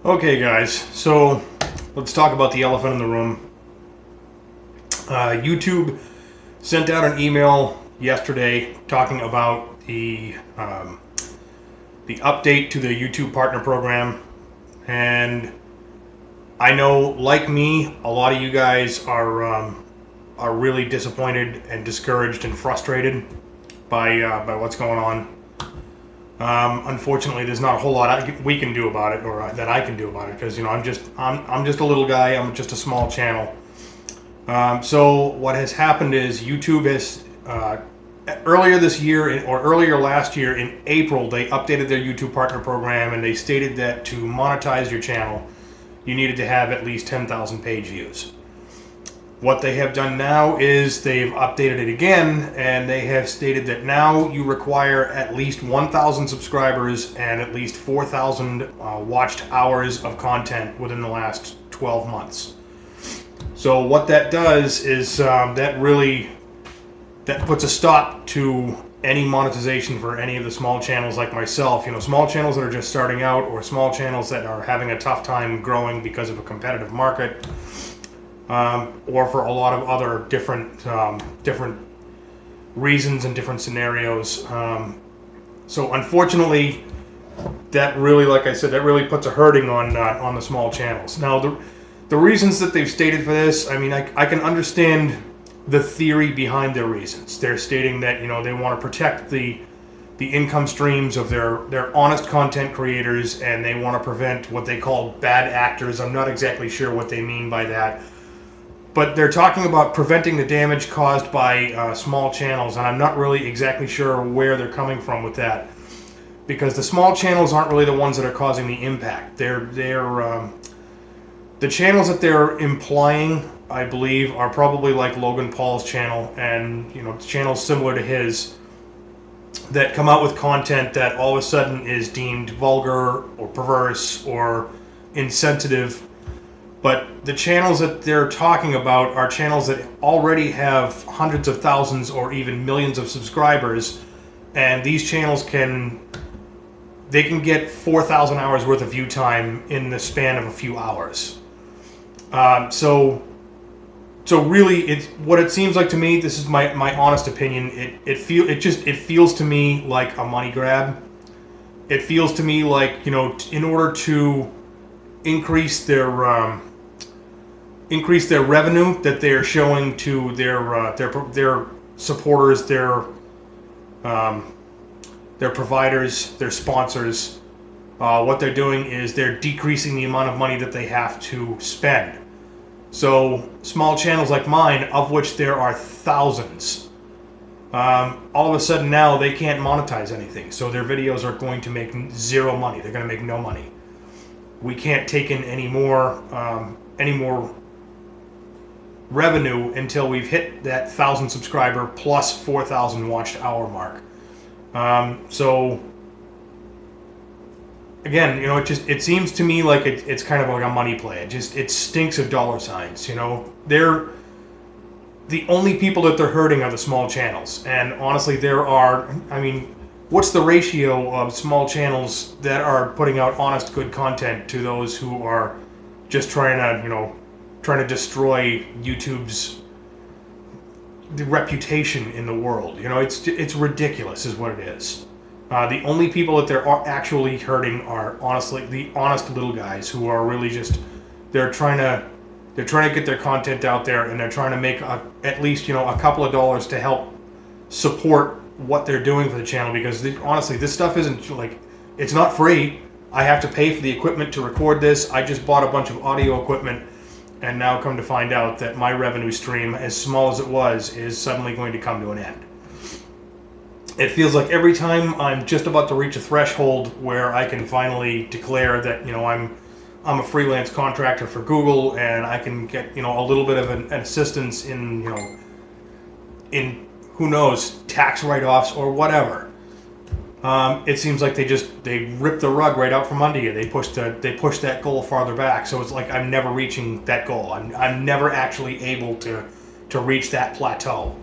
Okay, guys, so let's talk about the elephant in the room. YouTube sent out an email yesterday talking about the update to the YouTube Partner Program, and I know, like me, a lot of you guys are really disappointed and discouraged and frustrated by what's going on. Unfortunately, there's not a whole lot we can do about it, or that I can do about it, because I'm just a little guy. I'm just a small channel. So what has happened is YouTube has earlier this year, or earlier last year in April, they updated their YouTube Partner Program, and they stated that to monetize your channel, you needed to have at least 10,000 page views. What they have done now is they've updated it again, and they have stated that now you require at least 1,000 subscribers and at least 4,000 watched hours of content within the last 12 months. So what that does is that puts a stop to any monetization for any of the small channels like myself. Small channels that are just starting out, or small channels that are having a tough time growing because of a competitive market. Or for a lot of other different reasons and different scenarios. So unfortunately, that really, like I said, that really puts a hurting on the small channels. Now, the reasons that they've stated for this, I mean, I can understand the theory behind their reasons. They're stating that they want to protect the income streams of their honest content creators, and they want to prevent what they call bad actors. I'm not exactly sure what they mean by that. But they're talking about preventing the damage caused by small channels, and I'm not really exactly sure where they're coming from with that, because the small channels aren't really the ones that are causing the impact. They're the channels that they're implying, I believe, are probably like Logan Paul's channel and channels similar to his that come out with content that all of a sudden is deemed vulgar or perverse or insensitive. But the channels that they're talking about are channels that already have hundreds of thousands or even millions of subscribers, and these channels can get 4,000 hours worth of view time in the span of a few hours. So really, it's what it seems like to me. This is my honest opinion. It feels to me like a money grab. It feels to me like in order to increase their revenue that they are showing to their supporters, their providers, their sponsors. What they're doing is they're decreasing the amount of money that they have to spend. So small channels like mine, of which there are thousands, all of a sudden now they can't monetize anything. So their videos are going to make zero money. They're going to make no money. We can't take in any more revenue until we've hit that 1,000 subscriber plus 4,000 watched hour mark. So again, it seems to me like it's kind of like a money play. It stinks of dollar signs. They're the only people that they're hurting are the small channels, and honestly, what's the ratio of small channels that are putting out honest, good content to those who are just trying to destroy YouTube's reputation in the world? It's ridiculous, is what it is. The only people that they're actually hurting are honestly the honest little guys who are really just they're trying to get their content out there, and they're trying to make at least a couple of dollars to help support what they're doing for the channel, because honestly, this stuff isn't it's not free. I have to pay for the equipment to record this. I just bought a bunch of audio equipment, and now come to find out that my revenue stream, as small as it was, is suddenly going to come to an end. It feels like every time I'm just about to reach a threshold where I can finally declare that I'm a freelance contractor for Google, and I can get a little bit of an assistance in who knows, tax write-offs or whatever. It seems like they rip the rug right out from under you. They push that goal farther back. So it's like I'm never reaching that goal. I'm never actually able to reach that plateau,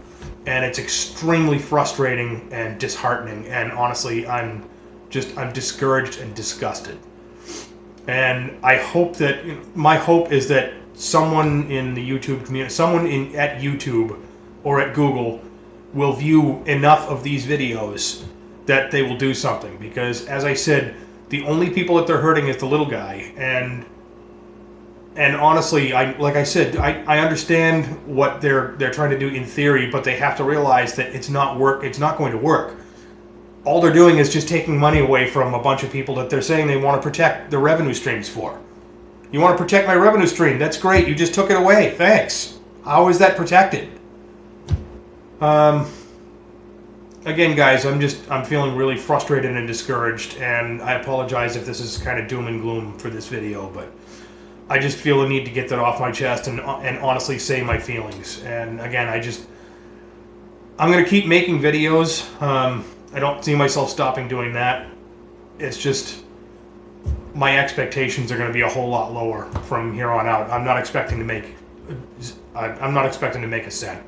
and it's extremely frustrating and disheartening. And honestly, I'm discouraged and disgusted. And I hope that, my hope is that someone in the YouTube community, someone at YouTube or at Google will view enough of these videos that they will do something. Because as I said, the only people that they're hurting is the little guy. And honestly, like I said, I understand what they're trying to do in theory, but they have to realize that it's not going to work. All they're doing is just taking money away from a bunch of people that they're saying they want to protect their revenue streams for. You want to protect my revenue stream? That's great. You just took it away. Thanks. How is that protected? Again, guys, I'm feeling really frustrated and discouraged, and I apologize if this is kind of doom and gloom for this video, but I just feel the need to get that off my chest and honestly say my feelings. And again, I'm going to keep making videos. I don't see myself stopping doing that. It's just my expectations are going to be a whole lot lower from here on out. I'm not expecting to make a cent.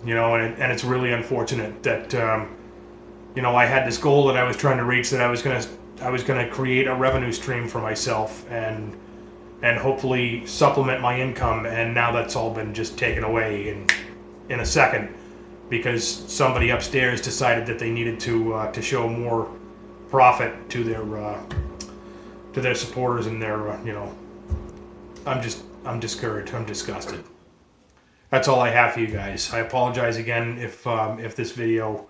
And it's really unfortunate that I had this goal that I was trying to reach, that I was going to create a revenue stream for myself and hopefully supplement my income, and now that's all been just taken away in a second, because somebody upstairs decided that they needed to show more profit to their supporters and their I'm discouraged. I'm disgusted. That's all I have for you guys. I apologize again if this video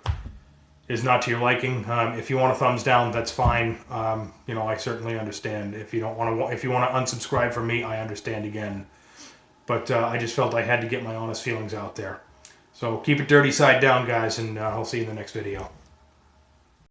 is not to your liking. If you want a thumbs down, that's fine. I certainly understand. If you want to unsubscribe from me, I understand again. But I just felt I had to get my honest feelings out there. So keep it dirty side down, guys, and I'll see you in the next video.